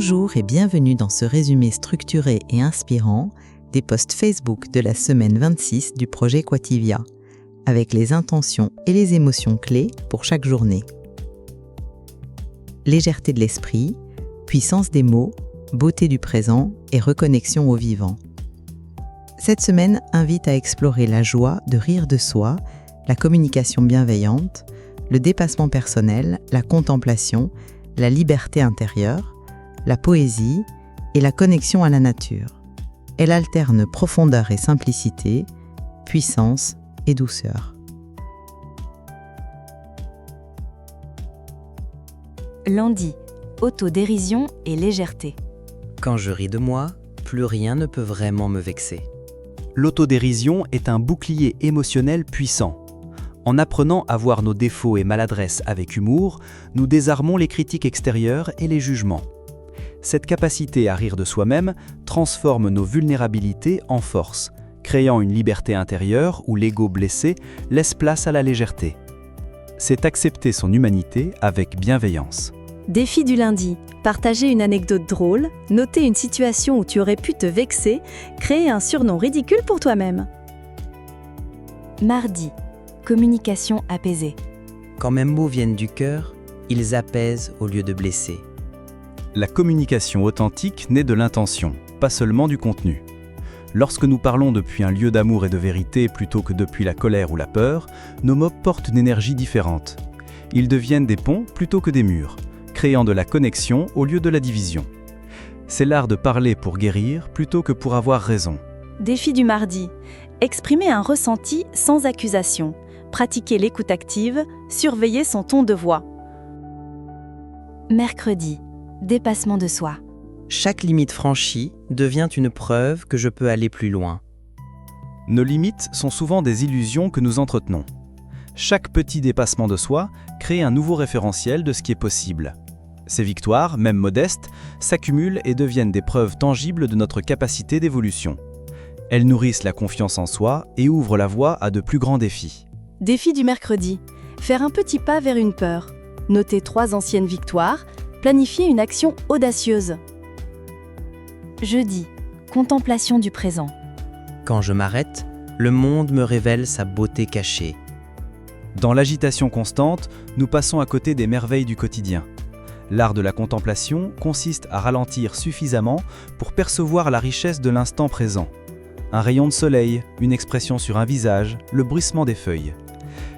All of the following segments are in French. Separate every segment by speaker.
Speaker 1: Bonjour et bienvenue dans ce résumé structuré et inspirant des posts Facebook de la semaine 26 du projet Quativia, avec les intentions et les émotions clés pour chaque journée. Légèreté de l'esprit, puissance des mots, beauté du présent et reconnexion au vivant. Cette semaine invite à explorer la joie de rire de soi, la communication bienveillante, le dépassement personnel, la contemplation, la liberté intérieure, la poésie et la connexion à la nature. Elle alterne profondeur et simplicité, puissance et douceur.
Speaker 2: Lundi, autodérision et légèreté.
Speaker 3: Quand je ris de moi, plus rien ne peut vraiment me vexer.
Speaker 4: L'autodérision est un bouclier émotionnel puissant. En apprenant à voir nos défauts et maladresses avec humour, nous désarmons les critiques extérieures et les jugements. Cette capacité à rire de soi-même transforme nos vulnérabilités en force, créant une liberté intérieure où l'ego blessé laisse place à la légèreté. C'est accepter son humanité avec bienveillance.
Speaker 2: Défi du lundi. Partager une anecdote drôle, noter une situation où tu aurais pu te vexer, créer un surnom ridicule pour toi-même. Mardi. Communication apaisée.
Speaker 3: Quand mes mots viennent du cœur, ils apaisent au lieu de blesser.
Speaker 4: La communication authentique naît de l'intention, pas seulement du contenu. Lorsque nous parlons depuis un lieu d'amour et de vérité plutôt que depuis la colère ou la peur, nos mots portent une énergie différente. Ils deviennent des ponts plutôt que des murs, créant de la connexion au lieu de la division. C'est l'art de parler pour guérir plutôt que pour avoir raison.
Speaker 2: Défi du mardi. Exprimer un ressenti sans accusation. Pratiquer l'écoute active, surveiller son ton de voix. Mercredi. Dépassement de soi.
Speaker 3: Chaque limite franchie devient une preuve que je peux aller plus loin.
Speaker 4: Nos limites sont souvent des illusions que nous entretenons. Chaque petit dépassement de soi crée un nouveau référentiel de ce qui est possible. Ces victoires, même modestes, s'accumulent et deviennent des preuves tangibles de notre capacité d'évolution. Elles nourrissent la confiance en soi et ouvrent la voie à de plus grands défis.
Speaker 2: Défi du mercredi. Faire un petit pas vers une peur. Noter 3 anciennes victoires. Planifier une action audacieuse. Jeudi. Contemplation du présent.
Speaker 3: Quand je m'arrête, le monde me révèle sa beauté cachée.
Speaker 4: Dans l'agitation constante, nous passons à côté des merveilles du quotidien. L'art de la contemplation consiste à ralentir suffisamment pour percevoir la richesse de l'instant présent. Un rayon de soleil, une expression sur un visage, le bruissement des feuilles.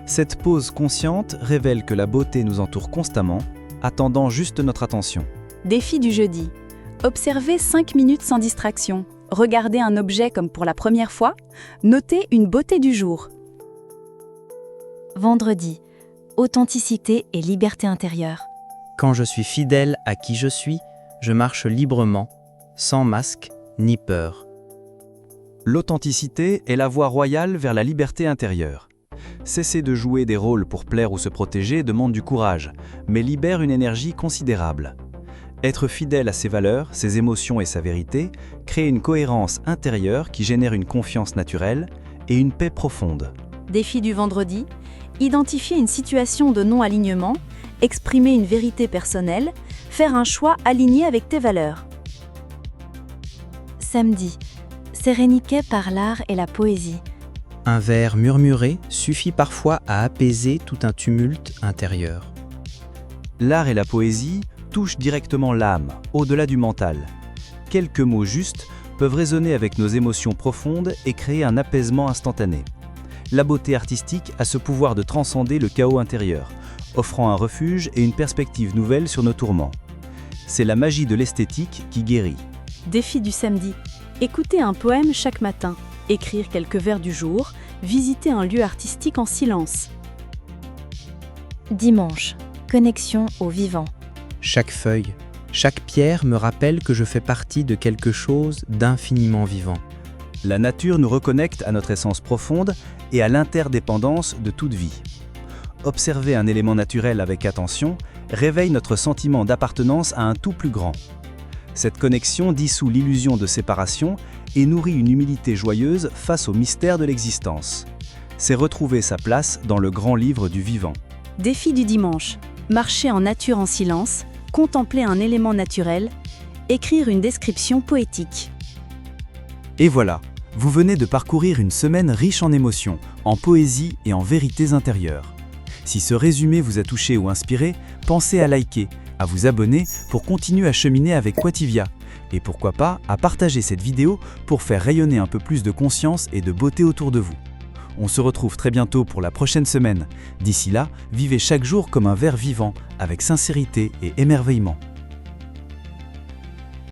Speaker 4: Cette pause consciente révèle que la beauté nous entoure constamment, attendant juste notre attention.
Speaker 2: Défi du jeudi. Observer 5 minutes sans distraction. Regarder un objet comme pour la première fois. Noter une beauté du jour. Vendredi. Authenticité et liberté intérieure.
Speaker 3: Quand je suis fidèle à qui je marche librement, sans masque ni peur.
Speaker 4: L'authenticité est la voie royale vers la liberté intérieure. Cesser de jouer des rôles pour plaire ou se protéger demande du courage, mais libère une énergie considérable. Être fidèle à ses valeurs, ses émotions et sa vérité crée une cohérence intérieure qui génère une confiance naturelle et une paix profonde.
Speaker 2: Défi du vendredi. Identifier une situation de non-alignement, exprimer une vérité personnelle, faire un choix aligné avec tes valeurs. Samedi. Sérénité par l'art et la poésie.
Speaker 3: Un vers murmuré suffit parfois à apaiser tout un tumulte intérieur.
Speaker 4: L'art et la poésie touchent directement l'âme, au-delà du mental. Quelques mots justes peuvent résonner avec nos émotions profondes et créer un apaisement instantané. La beauté artistique a ce pouvoir de transcender le chaos intérieur, offrant un refuge et une perspective nouvelle sur nos tourments. C'est la magie de l'esthétique qui guérit.
Speaker 2: Défi du samedi. Écouter un poème chaque matin. Écrire quelques vers du jour, visiter un lieu artistique en silence. Dimanche. Connexion au vivant.
Speaker 3: Chaque feuille, chaque pierre me rappelle que je fais partie de quelque chose d'infiniment vivant.
Speaker 4: La nature nous reconnecte à notre essence profonde et à l'interdépendance de toute vie. Observer un élément naturel avec attention réveille notre sentiment d'appartenance à un tout plus grand. Cette connexion dissout l'illusion de séparation et nourrit une humilité joyeuse face au mystère de l'existence. C'est retrouver sa place dans le grand livre du vivant.
Speaker 2: Défi du dimanche. Marcher en nature en silence, contempler un élément naturel, Écrire une description poétique.
Speaker 4: Et voilà, vous venez de parcourir une semaine riche en émotions, en poésie et en vérités intérieures. Si ce résumé vous a touché ou inspiré, pensez à liker, à vous abonner pour continuer à cheminer avec Quativia. Et pourquoi pas à partager cette vidéo pour faire rayonner un peu plus de conscience et de beauté autour de vous. On se retrouve très bientôt pour la prochaine semaine. D'ici là, vivez chaque jour comme un ver vivant, avec sincérité et émerveillement.